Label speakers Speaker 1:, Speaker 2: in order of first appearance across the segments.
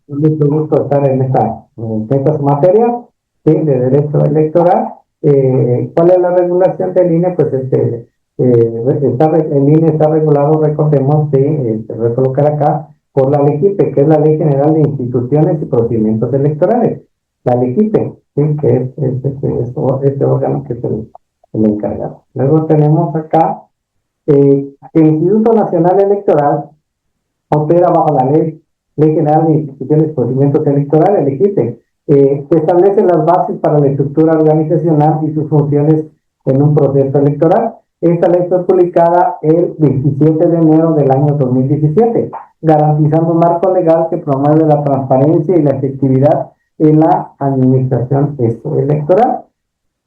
Speaker 1: mucho gusto estar en estas materias, ¿sí? De derecho electoral. ¿Cuál es la regulación del INE? Pues el INE está regulado, recordemos, ¿sí? Voy a colocar acá, por la LEGIPE, que es la Ley General de Instituciones y Procedimientos Electorales. La LEGIPE, ¿sí? Que este órgano que es el encargado. Luego tenemos acá el Instituto Nacional Electoral opera bajo la Ley General de Instituciones y Procedimientos Electorales, el IGIPE, que establece las bases para la estructura organizacional y sus funciones en un proceso electoral. Esta ley fue publicada el 27 de enero del año 2017, garantizando un marco legal que promueve la transparencia y la efectividad en la administración electoral.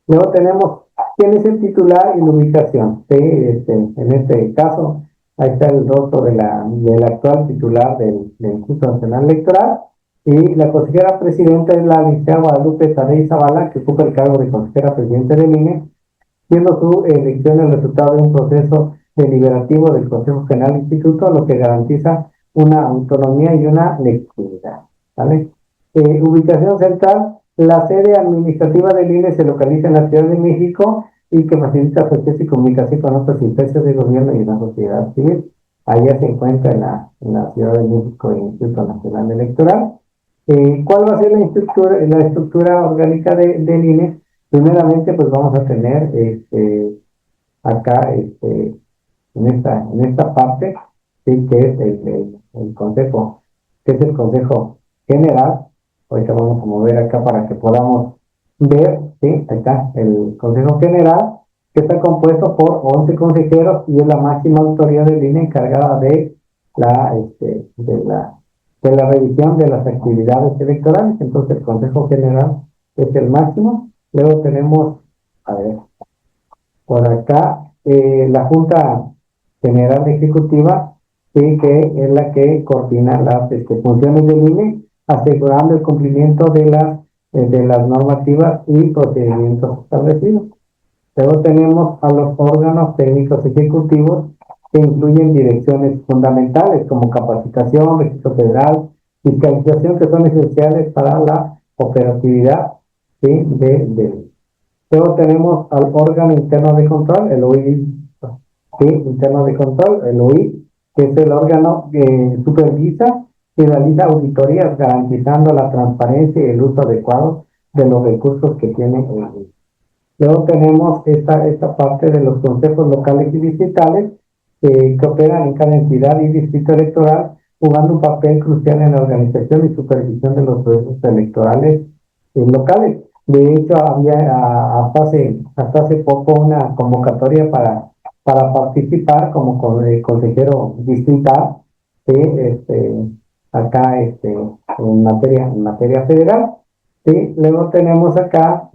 Speaker 1: Luego tenemos quién es el titular y la ubicación. ¿Sí? En este caso, ahí está el rostro del actual titular del Instituto Nacional Electoral. Y la consejera presidenta es la licenciada Guadalupe Tadei Zavala, que ocupa el cargo de consejera presidente del INE, siendo su elección el resultado de un proceso deliberativo del Consejo General del Instituto, lo que garantiza una autonomía y una legitimidad. ¿Vale? Ubicación central, la sede administrativa del INE se localiza en la Ciudad de México y que facilita su acceso y comunicación con otras instancias de gobierno y la sociedad civil. Allá se encuentra en la Ciudad de México el Instituto Nacional Electoral. ¿Cuál va a ser la estructura orgánica del INE? Primeramente, pues vamos a tener acá en esta parte, sí, que es el consejo, que es el Consejo General. Ahorita vamos a mover acá para que podamos ver, sí, acá el Consejo General, que está compuesto por 11 consejeros y es la máxima autoridad del INE encargada la, este, de la, de la revisión de las actividades electorales. Entonces, el Consejo General es el máximo. Luego tenemos, a ver, por acá, la Junta General Ejecutiva, sí, que es la que coordina las funciones del INE, asegurando el cumplimiento de las normativas y procedimientos establecidos. Luego tenemos a los órganos técnicos ejecutivos, que incluyen direcciones fundamentales como capacitación, registro federal, fiscalización, que son esenciales para la operatividad, ¿sí? Luego tenemos al órgano interno de control, el OI, ¿sí? Interno de control, el OI, que es el órgano que supervisa y realiza auditorías garantizando la transparencia y el uso adecuado de los recursos que tiene el INE. Luego tenemos esta parte de los consejos locales y distritales, que operan en cada entidad y distrito electoral, jugando un papel crucial en la organización y supervisión de los procesos electorales locales. De hecho, había hasta hace poco una convocatoria para participar como consejero distrital, acá en materia federal. Sí, luego tenemos acá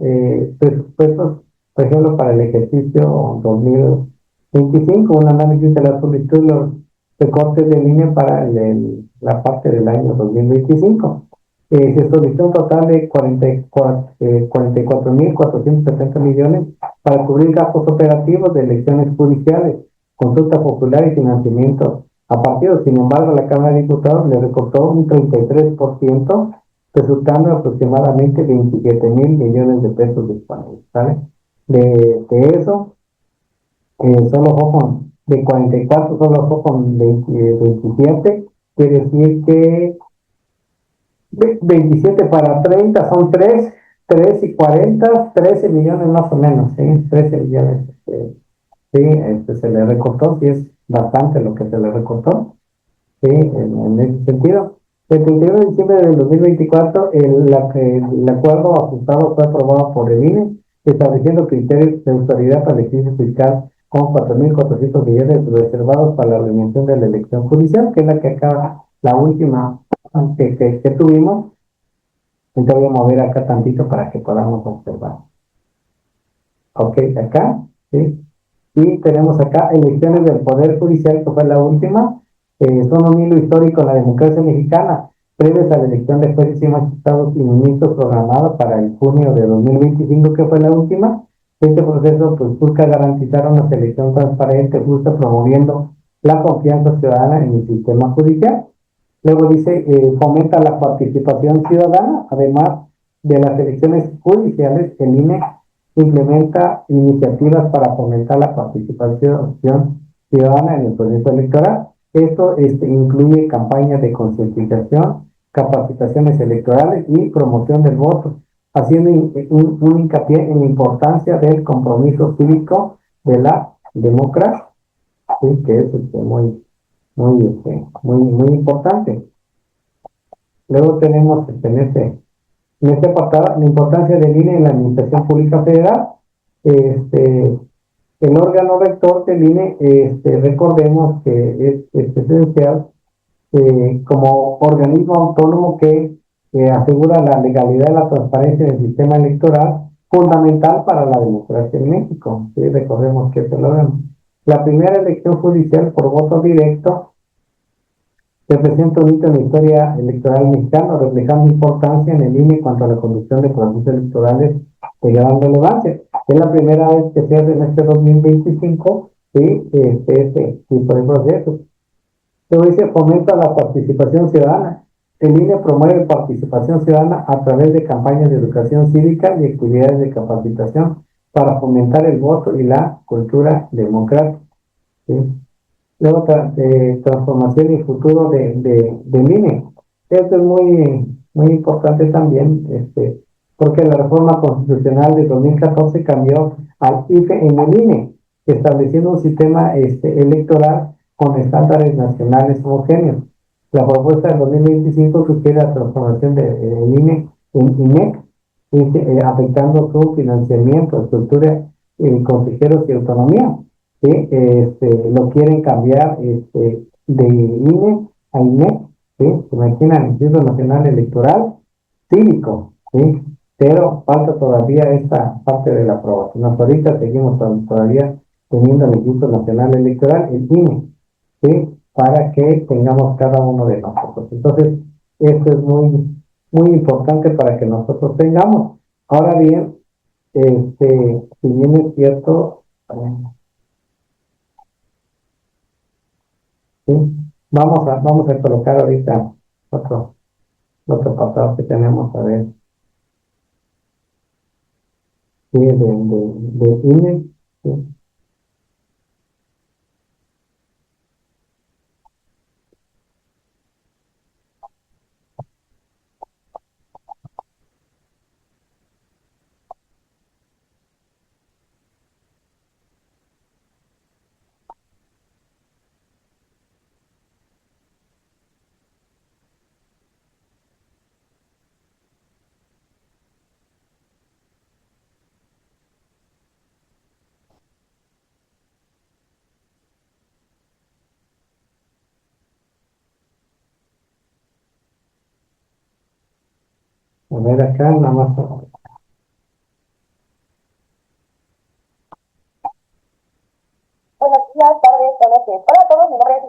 Speaker 1: presupuestos, por ejemplo, para el ejercicio 2025, un análisis de la solicitud de los recortes de línea para la parte del año 2025. Se solicitó un total de 44.470 millones para cubrir gastos operativos de elecciones judiciales, consulta popular y financiamiento a partidos. Sin embargo, la Cámara de Diputados le recortó un 33%, resultando aproximadamente 27.000 millones de pesos disponibles, ¿vale? De eso, solo fue de 44, solo fue con 27, quiere decir que 27 para 30 son 3 y 40, 13 millones más o menos, ¿sí? 13 millones, sí, se le recortó, sí es bastante lo que se le recortó, sí, en ese sentido. El 31 de diciembre del 2024, el acuerdo ajustado fue aprobado por el INE, estableciendo criterios de autoridad para el ejercicio fiscal con 4.400 millones reservados para la organización de la elección judicial, que es la que acaba, la última que tuvimos. Entonces voy a mover acá tantito para que podamos observar. Ok, acá, ¿sí? Y tenemos acá elecciones del Poder Judicial, que fue la última. Son un hilo histórico en la democracia mexicana, previas a la elección de jueces y magistrados y ministros programada para el junio de 2025, que fue la última. Este proceso pues, busca garantizar una selección transparente, justa, promoviendo la confianza ciudadana en el sistema judicial. Luego dice, fomenta la participación ciudadana, además de las elecciones judiciales, el INE implementa iniciativas para fomentar la participación ciudadana en el proceso electoral. Esto incluye campañas de concientización, capacitaciones electorales y promoción del voto, haciendo un hincapié en la importancia del compromiso cívico de la democracia, ¿sí? Que es muy importante. Luego tenemos en este apartado la importancia del INE en la Administración Pública Federal. Este, el órgano rector del INE, recordemos que es esencial como organismo autónomo que asegura la legalidad y la transparencia del sistema electoral, fundamental para la democracia en México. ¿Sí? Recordemos que es el órgano. La primera elección judicial por voto directo representa un hito en la historia electoral mexicana, reflejando importancia en el INE cuanto a la conducción de procesos electorales de gran relevancia. Es la primera vez que se hace en este 2025, ¿sí? Este tipo de procesos. Luego dice, fomenta la participación ciudadana. El INE promueve participación ciudadana a través de campañas de educación cívica y actividades de capacitación para fomentar el voto y la cultura democrática. ¿Sí? Luego, transformación y futuro del INE. Esto es muy importante también, porque la reforma constitucional de 2014 cambió al IFE en el INE, estableciendo un sistema electoral con estándares nacionales homogéneos. La propuesta del 2025 sugiere la transformación del INE en INEC, afectando su financiamiento, estructura, consejeros y autonomía, que lo quieren cambiar de INE a INEC, ¿sí? Se imaginan, Instituto Nacional Electoral Cívico, ¿sí? Pero falta todavía esta parte de la aprobación. Hasta ahorita seguimos todavía teniendo el Instituto Nacional Electoral, el INE, ¿sí? Para que tengamos cada uno de nosotros. Entonces, esto es muy importante para que nosotros tengamos. Ahora bien, si bien es cierto, ¿sí? Vamos a colocar ahorita otro, otro apartado que tenemos, a ver, sí, de INE, ¿sí? A ver acá, nada más.
Speaker 2: Buenas tardes, buenas noches. Hola a todos, mi nombre es...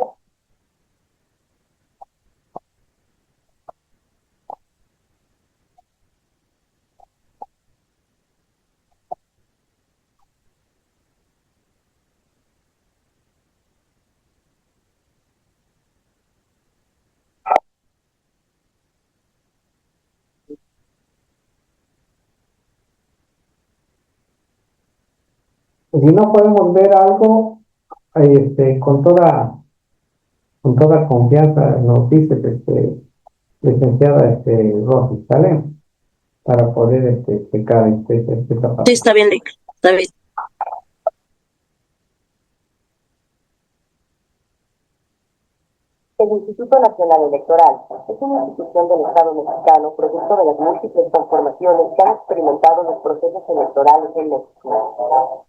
Speaker 1: Si no podemos ver algo, con toda confianza nos dice, licenciada, Rosy, ¿sale? Para poder, checar, esta
Speaker 2: Sí,
Speaker 1: parte.
Speaker 2: está bien, Lick. Está bien. El Instituto Nacional Electoral es una institución del Estado mexicano producto de las múltiples transformaciones que han experimentado los procesos electorales en México.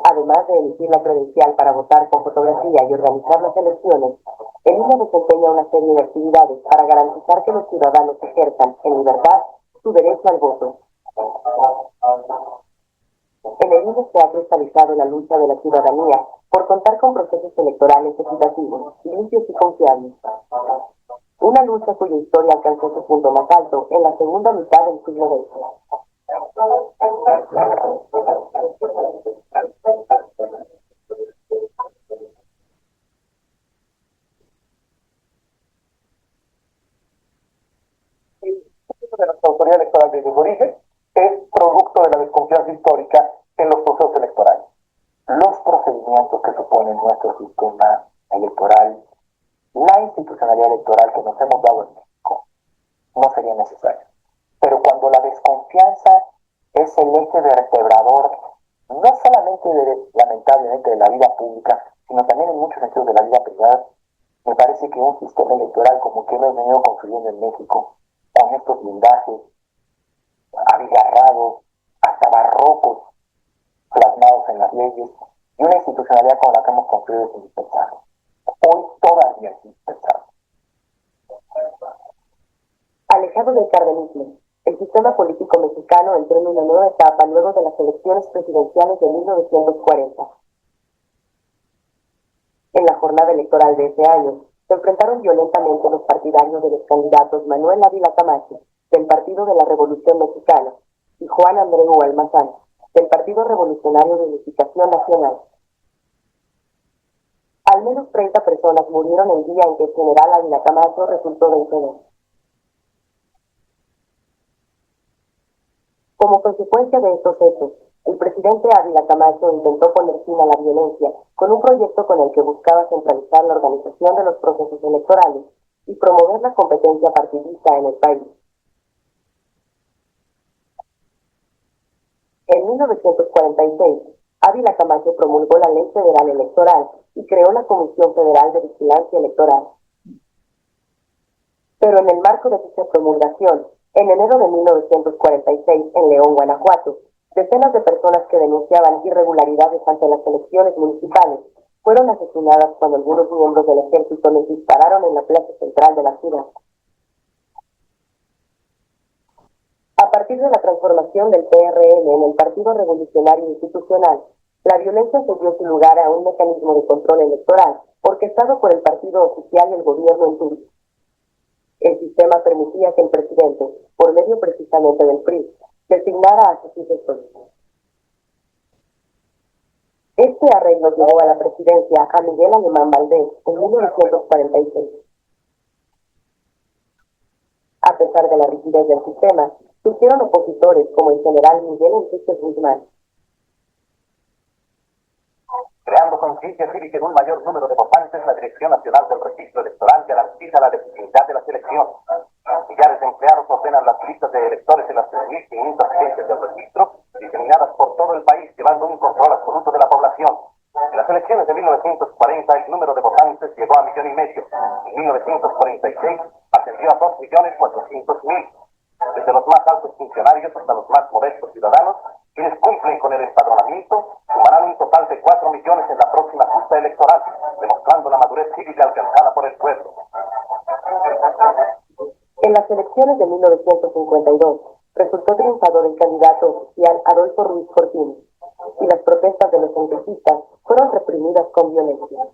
Speaker 2: Además de emitir la credencial para votar con fotografía y organizar las elecciones, el INE desempeña una serie de actividades para garantizar que los ciudadanos ejerzan en libertad su derecho al voto. En el INE se ha cristalizado la lucha de la ciudadanía por contar con procesos electorales equitativos, limpios y confiables. Una lucha cuya historia alcanzó su punto más alto en la segunda mitad del siglo XX.
Speaker 3: desde su origen, es producto de la desconfianza histórica en los procesos electorales. Los procedimientos que supone nuestro sistema electoral, la institucionalidad electoral que nos hemos dado en México, no sería necesario. Pero cuando la desconfianza es el eje vertebrador, no solamente lamentablemente de la vida pública, sino también en muchos sentidos de la vida privada, me parece que un sistema electoral como que hemos venido construyendo en México, con estos blindajes abigarrados, hasta barrocos, plasmados en las leyes, y una institucionalidad como la que hemos construido es indispensable. Hoy todavía es indispensable.
Speaker 2: Alejado del cardenismo, el sistema político mexicano entró en una nueva etapa luego de las elecciones presidenciales de 1940. En la jornada electoral de ese año, se enfrentaron violentamente los partidarios de los candidatos Manuel Ávila Camacho, del Partido de la Revolución Mexicana, y Juan Andreu Almazán, del Partido Revolucionario de Unificación Nacional. Al menos 30 personas murieron el día en que el general Ávila Camacho resultó vencedor. Como consecuencia de estos hechos, el presidente Ávila Camacho intentó poner fin a la violencia con un proyecto con el que buscaba centralizar la organización de los procesos electorales y promover la competencia partidista en el país. En 1946, Ávila Camacho promulgó la Ley Federal Electoral y creó la Comisión Federal de Vigilancia Electoral. Pero en el marco de dicha promulgación, en enero de 1946, en León, Guanajuato, decenas de personas que denunciaban irregularidades ante las elecciones municipales fueron asesinadas cuando algunos miembros del ejército les dispararon en la plaza central de la ciudad. A partir de la transformación del PRN en el Partido Revolucionario Institucional, la violencia cedió su lugar a un mecanismo de control electoral orquestado por el partido oficial y el gobierno en turno. El sistema permitía que el presidente, por medio precisamente del PRI, designara a sus sucesores. Este arreglo llevó a la presidencia a Miguel Alemán Valdés en 1946. A pesar de la rigidez del sistema, surgieron opositores como el general Miguel Enrique Guzmán.
Speaker 3: Creando conciencia cívica en un mayor número de votantes, la Dirección Nacional del Registro Electoral garantiza la legitimidad de las elecciones. Millares de empleados ordenan las listas de electores en las 3.500 agencias del registro, diseminadas por todo el país, llevando un control absoluto de la población. En las elecciones de 1940, el número de votantes llegó a 1,5 millones. En 1946, ascendió a 2.400.000. Desde los más altos funcionarios hasta los más modestos ciudadanos, quienes cumplen con el empadronamiento, sumarán un total de 4 millones en la próxima justa electoral, demostrando la madurez cívica alcanzada por el pueblo.
Speaker 2: En las elecciones de 1952, resultó triunfador el candidato oficial Adolfo Ruiz Cortines, y las protestas de los antifistas fueron reprimidas con violencia.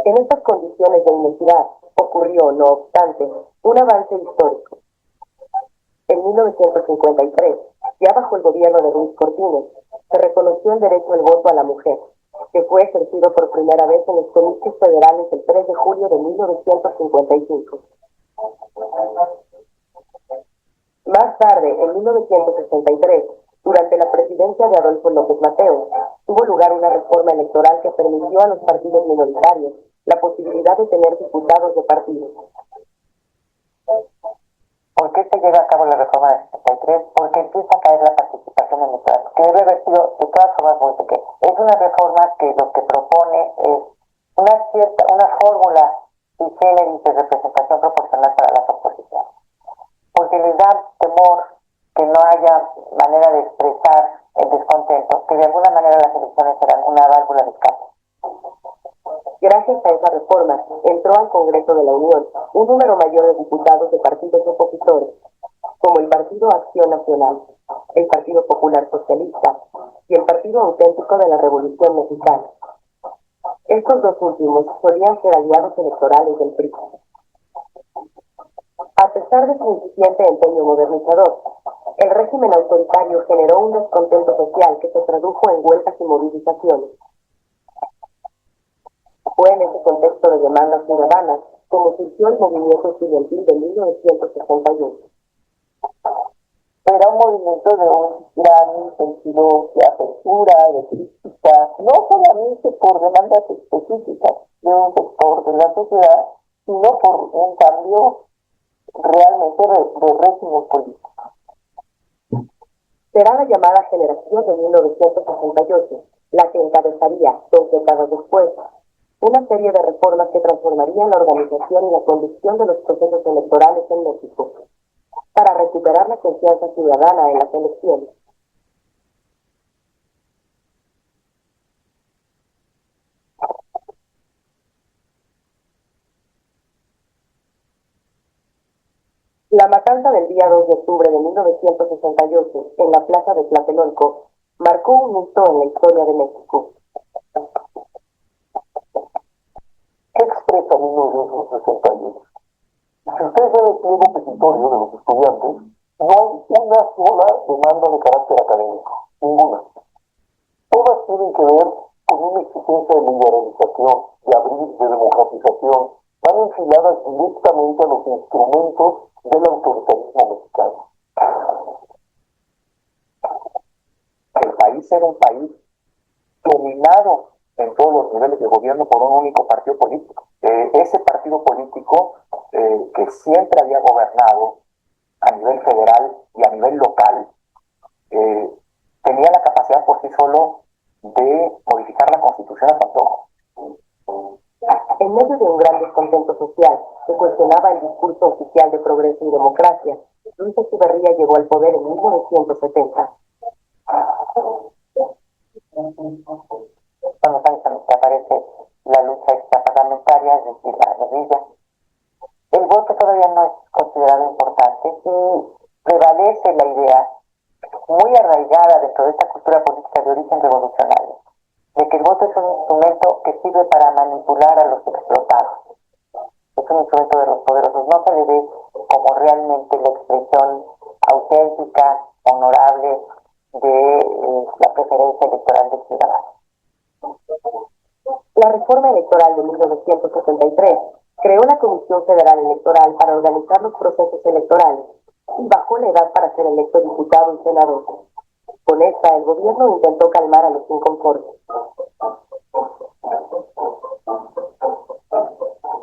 Speaker 2: En estas condiciones de inequidad ocurrió, no obstante, un avance histórico. En 1953, ya bajo el gobierno de Ruiz Cortines, se reconoció el derecho al voto a la mujer, que fue ejercido por primera vez en los comicios federales el 3 de julio de 1955. Más tarde, en 1963, durante la presidencia de Adolfo López Mateos, tuvo lugar una reforma electoral que permitió a los partidos minoritarios la posibilidad de tener diputados de partido.
Speaker 4: ¿Por qué se lleva a cabo la reforma del 63? Porque empieza a caer la participación electoral, que debe haber sido de todas formas muy pequeña. Es una reforma que lo que propone es una fórmula y generis de representación proporcional para las oposiciones, porque les da temor que no haya manera de expresar el descontento, que de alguna manera las elecciones serán una válvula de escape.
Speaker 2: Gracias a esa reforma, entró al Congreso de la Unión un número mayor de diputados de partidos opositores, como el Partido Acción Nacional, el Partido Popular Socialista y el Partido Auténtico de la Revolución Mexicana. Estos dos últimos solían ser aliados electorales del PRI. A pesar de su incipiente empeño modernizador, el régimen autoritario generó un descontento social que se tradujo en huelgas y movilizaciones. Fue en ese contexto de demandas ciudadanas como surgió el movimiento estudiantil de 1968.
Speaker 4: Era un movimiento de un gran sentido de apertura, de crítica, no solamente por demandas específicas de un sector de la sociedad, sino por un cambio realmente de régimen político.
Speaker 2: Será la llamada generación de 1968 la que encabezaría, 2 décadas después, una serie de reformas que transformarían la organización y la conducción de los procesos electorales en México, para recuperar la confianza ciudadana en las elecciones. La matanza del día 2 de octubre de 1968 en la plaza de Tlatelolco marcó un hito en la historia de México.
Speaker 4: ¿Qué expresa 1968? Si ustedes ven el pliego petitorio de los estudiantes, no hay una sola demanda de carácter académico, ninguna. Todas tienen que ver con una exigencia de liberalización, de abrir, de democratización, van enfiladas directamente a los instrumentos del autoritarismo mexicano. El país era un país dominado en todos los niveles de gobierno por un único partido político. Ese partido político que siempre había gobernado a nivel federal y a nivel local, tenía la capacidad por sí solo de modificar la Constitución a su antojo.
Speaker 2: En medio de un gran descontento social que cuestionaba el discurso oficial de progreso y democracia, Luis Echeverría llegó al poder en 1970.
Speaker 4: Cuando aparece la lucha extraparlamentaria, es decir, la guerrilla, el voto todavía no es considerado importante y prevalece la idea muy arraigada dentro de esta cultura política de origen revolucionario, de que el voto es un instrumento que sirve para manipular a los explotados. Es un instrumento de los poderosos, no se le ve como realmente la expresión auténtica, honorable de la preferencia electoral del ciudadano.
Speaker 2: La reforma electoral de 1973 creó la Comisión Federal Electoral para organizar los procesos electorales y bajó la edad para ser electo diputado y senador. Con esta, el gobierno intentó calmar a los inconformes.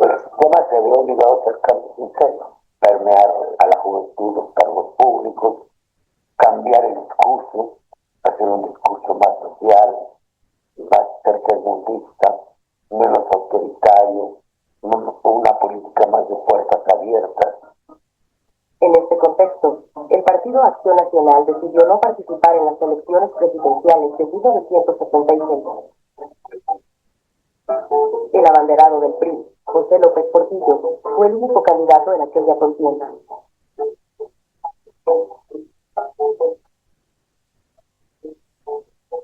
Speaker 4: El sistema se vio obligado a hacer cambios internos, permear a la juventud los cargos públicos, cambiar el discurso, hacer un discurso más social, más tercermundista, menos autoritario, una política más de puertas abiertas.
Speaker 2: En este contexto, el Partido Acción Nacional decidió no participar en las elecciones presidenciales de 1976. El abanderado del PRI, José López Portillo, fue el único candidato en aquella contienda.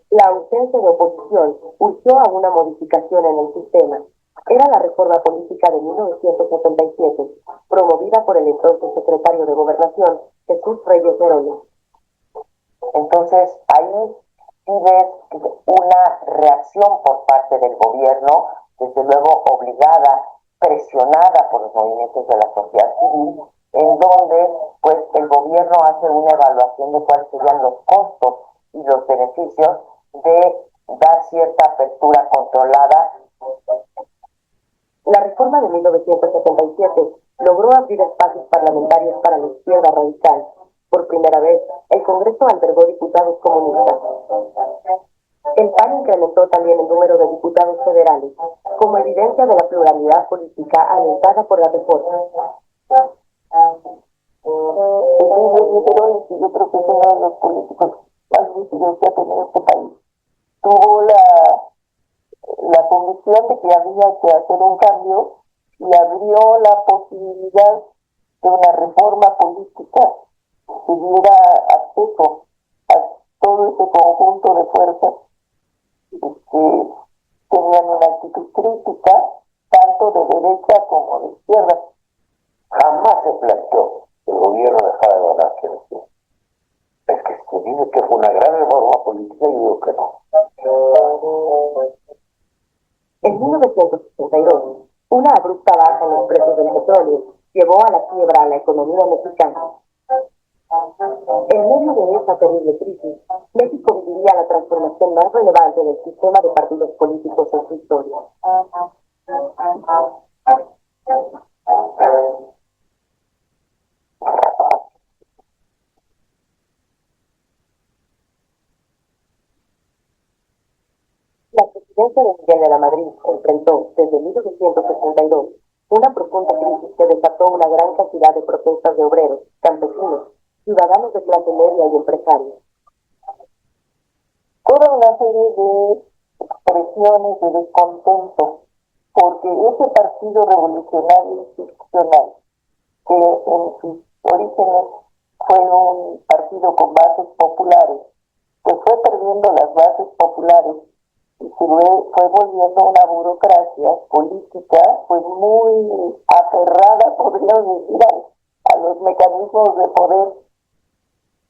Speaker 2: La ausencia de oposición urgió a una modificación en el sistema. Era la reforma política de 1977, promovida por el entonces secretario de Gobernación, Jesús Reyes Heroles.
Speaker 4: Entonces, ahí sí ves una reacción por parte del gobierno, desde luego obligada, presionada por los movimientos de la sociedad civil, en donde pues el gobierno hace una evaluación de cuáles serían los costos y los beneficios de dar cierta apertura controlada.
Speaker 2: La reforma de 1977 logró abrir espacios parlamentarios para la izquierda radical. Por primera vez, el Congreso albergó diputados comunistas. El PAN incrementó también el número de diputados federales, como evidencia de la pluralidad política alentada por la reforma.
Speaker 4: Yo creo que es uno de los políticos más difíciles que ha tenido este país. Tuvo la convicción de que había que hacer un cambio y abrió la posibilidad de una reforma política que diera acceso a todo ese conjunto de fuerzas que tenían una actitud crítica tanto de derecha como de izquierda. Jamás se planteó que el gobierno dejara de donar, quiero decir. Es que se dice que fue una gran reforma política y yo digo que no.
Speaker 2: En 1962, una abrupta baja en los precios economía mexicana. En medio de esta terrible crisis, México viviría la transformación más relevante del sistema de partidos políticos en su historia. La presidencia de Miguel de la Madrid enfrentó, desde 1962, una profunda crisis que desató una gran cantidad de protestas de obreros, campesinos, ciudadanos de clase media y empresarios.
Speaker 4: Toda una serie de expresiones de descontento, porque ese partido revolucionario institucional, que en sus orígenes fue un partido con bases populares, pues fue perdiendo las bases populares y se fue volviendo una burocracia política pues muy aferrada, podríamos decir, a los mecanismos de poder.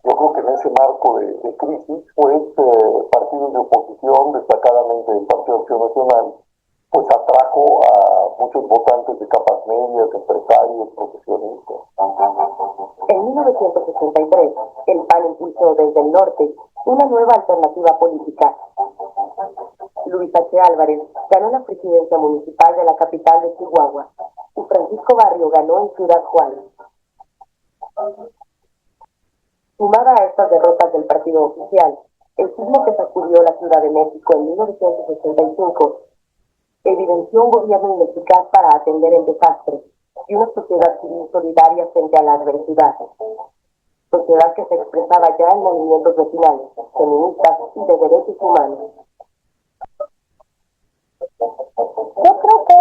Speaker 5: Yo creo que en ese marco de crisis, pues partidos de oposición, destacadamente el Partido Acción Nacional, pues atrajo a muchos votantes de capas medias, empresarios, profesionistas.
Speaker 2: En 1963, el PAN impulsó desde el norte una nueva alternativa política. Luis H. Álvarez ganó la presidencia municipal de la capital de Chihuahua y Francisco Barrio ganó en Ciudad Juárez. Sumada a estas derrotas del partido oficial, el sismo que sacudió la Ciudad de México en 1965 evidenció un gobierno ineficaz para atender el desastre y una sociedad civil solidaria frente a la adversidad. Sociedad que se expresaba ya en movimientos vecinales, feministas y de derechos humanos.
Speaker 4: Yo creo que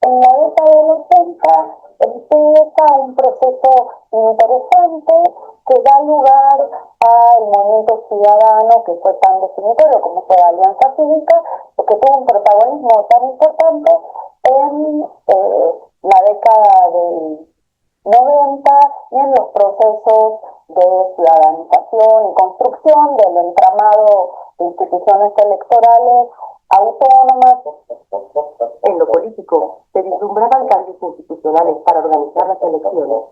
Speaker 4: en la década de los 80 empieza un proceso interesante que da lugar al movimiento ciudadano que fue tan definitorio como fue la Alianza Cívica, porque tuvo un protagonismo tan importante en la década del 90 y en los procesos de ciudadanización y construcción del entramado de instituciones electorales autónomas.
Speaker 2: En lo político, se vislumbraban cambios institucionales para organizar las elecciones.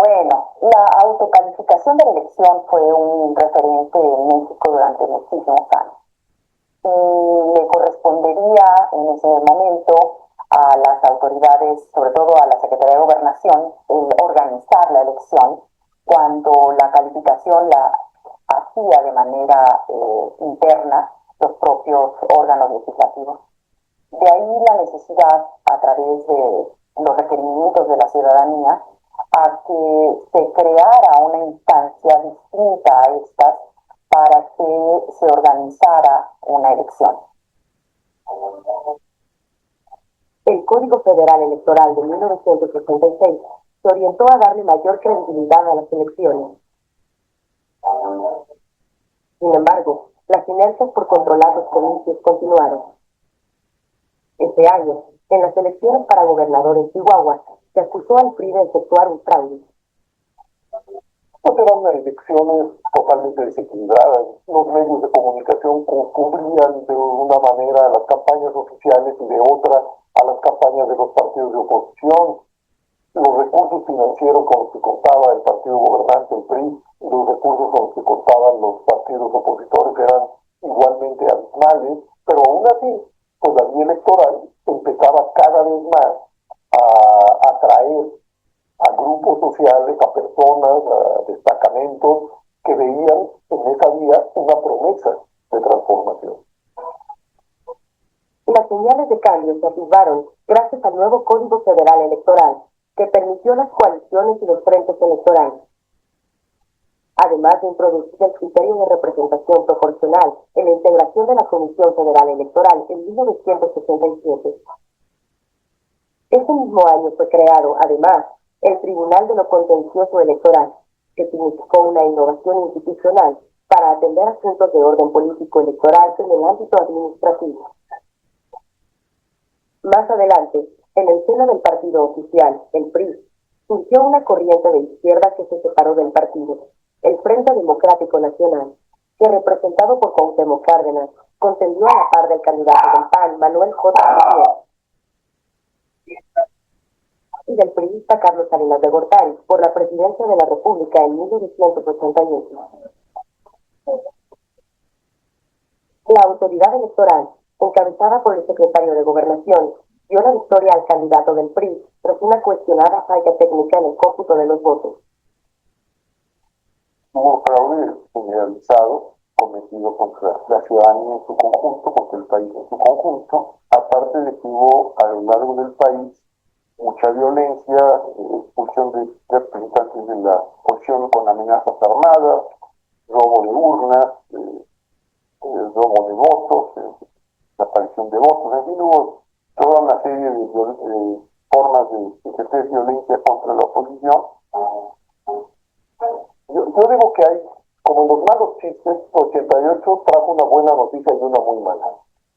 Speaker 4: Bueno, la autocalificación de la elección fue un referente en México durante muchísimos años. Y le correspondería en ese momento a las autoridades, sobre todo a la Secretaría de Gobernación, organizar la elección cuando la calificación la hacía de manera interna los propios órganos legislativos. De ahí la necesidad, a través de los requerimientos de la ciudadanía, a que se creara una instancia distinta a estas para que se organizara una elección.
Speaker 2: El Código Federal Electoral de 1966 se orientó a darle mayor credibilidad a las elecciones. Sin embargo, las inercias por controlar los comicios continuaron. Ese año, en las elecciones para gobernador en Chihuahua, se acusó al PRI de efectuar un fraude.
Speaker 5: Eran elecciones totalmente desequilibradas. Los medios de comunicación cubrían de una manera las campañas oficiales y de otra a las campañas de los partidos de oposición. Los recursos financieros con los que contaba el partido gobernante, el PRI, y los recursos con los que contaban los partidos opositores eran igualmente abismales, pero aún así, pues la vía electoral empezaba cada vez más a atraer a grupos sociales, a personas, a destacamentos que veían en esa vía una promesa de transformación.
Speaker 2: Las señales de cambio se atisbaron gracias al nuevo Código Federal Electoral, que permitió las coaliciones y los frentes electorales. Además de introducir el criterio de representación proporcional en la integración de la Comisión Federal Electoral en 1967. Ese mismo año fue creado, además, el Tribunal de lo Contencioso Electoral, que significó una innovación institucional para atender asuntos de orden político electoral en el ámbito administrativo. Más adelante, en el seno del partido oficial, el PRI, surgió una corriente de izquierda que se separó del partido, el Frente Democrático Nacional, que representado por Cuauhtémoc Cárdenas, contendió a la par del candidato del PAN, Manuel J. Gutiérrez. y del priista Carlos Salinas de Gortari por la presidencia de la República en 1988. La autoridad electoral, encabezada por el secretario de Gobernación, dio la victoria al candidato del PRI tras una cuestionada falla técnica en el cómputo de los votos.
Speaker 5: Hubo fraude generalizado cometido contra la ciudadanía en su conjunto, contra el país en su conjunto, aparte de que hubo a lo largo del país mucha violencia, expulsión de representantes de la oposición con amenazas armadas, robo de urnas, robo de votos, desaparición de votos, en fin, hubo toda una serie de formas de ejercer violencia contra la oposición. Yo digo que hay, como en los malos chistes, 88 trajo una buena noticia y una muy mala.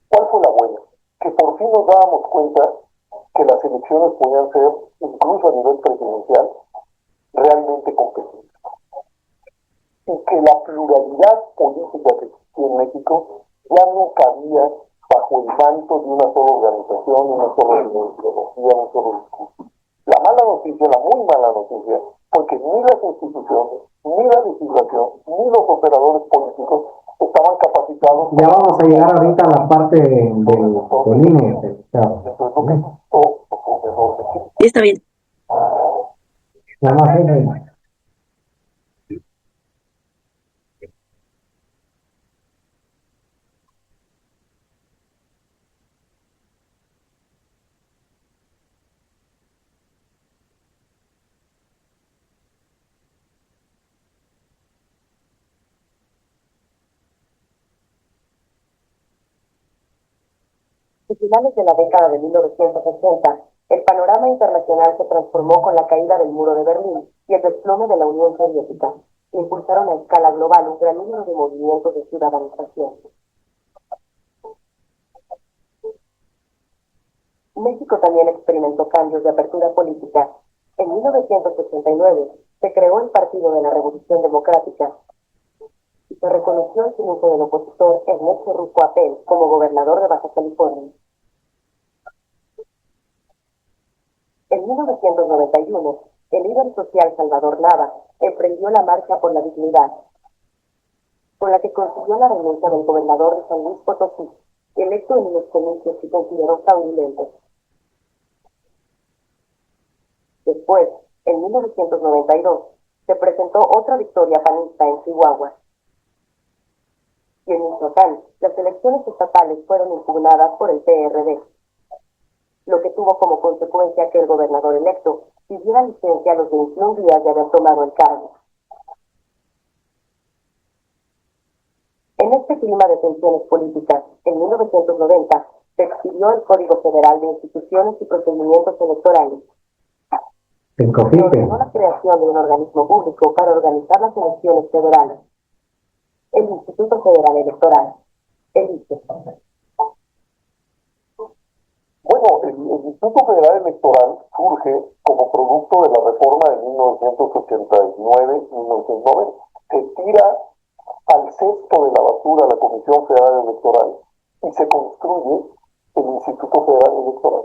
Speaker 5: ¿Cuál fue la buena? Que por fin nos dábamos cuenta que las elecciones podían ser, incluso a nivel presidencial, realmente competitivas. Y que la pluralidad política que existía en México ya no cabía bajo el manto de una sola organización, una sola ideología, un solo discurso. La mala noticia, la muy mala noticia, porque ni las instituciones, ni la legislación, ni los operadores políticos estaban capacitados.
Speaker 1: Ya vamos a llegar ahorita a la parte del INE.
Speaker 2: Está bien.
Speaker 1: Nada más
Speaker 2: A finales de la década de 1960, el panorama internacional se transformó con la caída del muro de Berlín y el desplome de la Unión Soviética, que impulsaron a escala global un gran número de movimientos de ciudadanización. México también experimentó cambios de apertura política. En 1989 se creó el Partido de la Revolución Democrática y se reconoció el triunfo del opositor Ernesto Rusco Apel como gobernador de Baja California. En 1991, el líder social Salvador Nava emprendió la Marcha por la Dignidad, con la que consiguió la renuncia del gobernador de San Luis Potosí, electo en unos comicios que consideró fraudulentos. Después, en 1992, se presentó otra victoria panista en Chihuahua. Y en Michoacán, las elecciones estatales fueron impugnadas por el PRD, lo que tuvo como consecuencia que el gobernador electo pidiera licencia a los 21 días de haber tomado el cargo. En este clima de tensiones políticas, en 1990, se expidió el Código Federal de Instituciones y Procedimientos Electorales, que ordenó la creación de un organismo público para organizar las elecciones federales, el Instituto Federal Electoral, el IFE.
Speaker 5: Bueno, el Instituto Federal Electoral surge como producto de la reforma de 1989-1990. Se tira al cesto de la basura la Comisión Federal Electoral y se construye el Instituto Federal Electoral.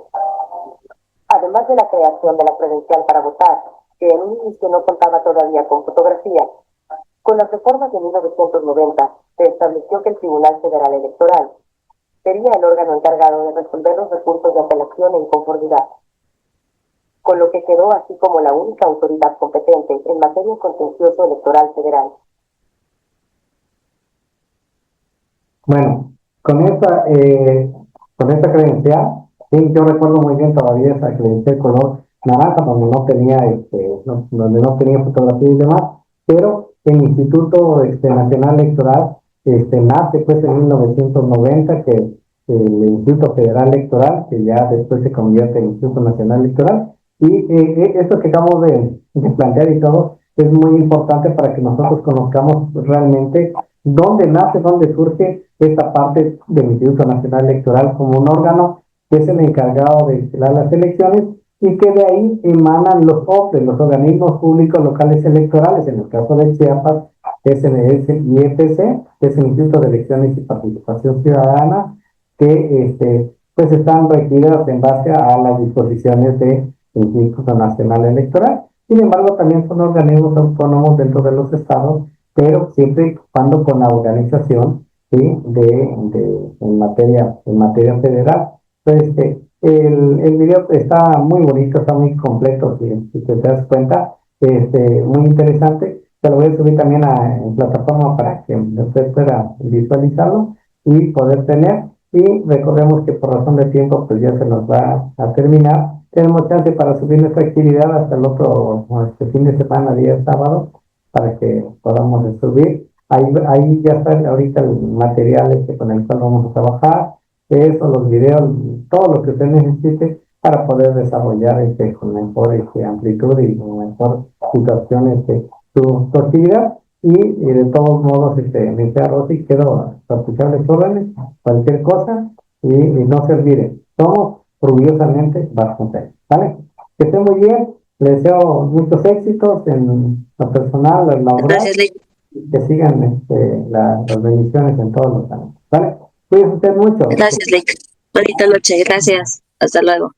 Speaker 2: Además de la creación de la credencial para votar, que en un inicio no contaba todavía con fotografía, con las reformas de 1990 se estableció que el Tribunal Federal Electoral sería el órgano encargado de resolver los recursos de apelación e inconformidad, con lo que quedó así como la única autoridad competente en materia contencioso electoral federal.
Speaker 1: Bueno, con esta credencial, sí, yo recuerdo muy bien todavía esa credencial color naranja, donde donde no tenía fotografía y demás, pero el Instituto Nacional Electoral nace pues en 1990, que el Instituto Federal Electoral, que ya después se convierte en Instituto Nacional Electoral, y esto que acabamos de plantear y todo, es muy importante para que nosotros conozcamos realmente dónde nace, dónde surge esta parte del Instituto Nacional Electoral como un órgano que es el encargado de vigilar las elecciones y que de ahí emanan los OPLE, los organismos públicos locales electorales. En el caso de Chiapas es el IFC, que es el Instituto de Elecciones y Participación Ciudadana, que pues están regidas en base a las disposiciones de Instituto Nacional Electoral. Sin embargo, también son organismos autónomos dentro de los estados, pero siempre y cuando con la organización, ¿sí? En materia federal. Entonces, el video está muy bonito, está muy completo, si te das cuenta, muy interesante. Te lo voy a subir también en plataforma para que usted pueda visualizarlo y poder tener. Y recordemos que por razón de tiempo, pues ya se nos va a terminar. Tenemos chance para subir nuestra actividad hasta el otro fin de semana, día sábado, para que podamos subir. Ahí ya está ahorita el material con el cual vamos a trabajar, eso, los videos, todo lo que usted necesite para poder desarrollar con mejor amplitud y con mejor situación tu actividad. Y de todos modos, me decía Rosy, quedo a escucharles órdenes, cualquier cosa, y no se olviden, somos orgullosamente Vasconcelos, ¿vale? Que estén muy bien, les deseo muchos éxitos en lo personal, en lo laboral,
Speaker 6: Gracias, Ley.
Speaker 1: y que sigan las bendiciones en todos los años, ¿vale? Cuídense usted mucho.
Speaker 6: Gracias, Ley. Bonita noche. Gracias. Hasta luego.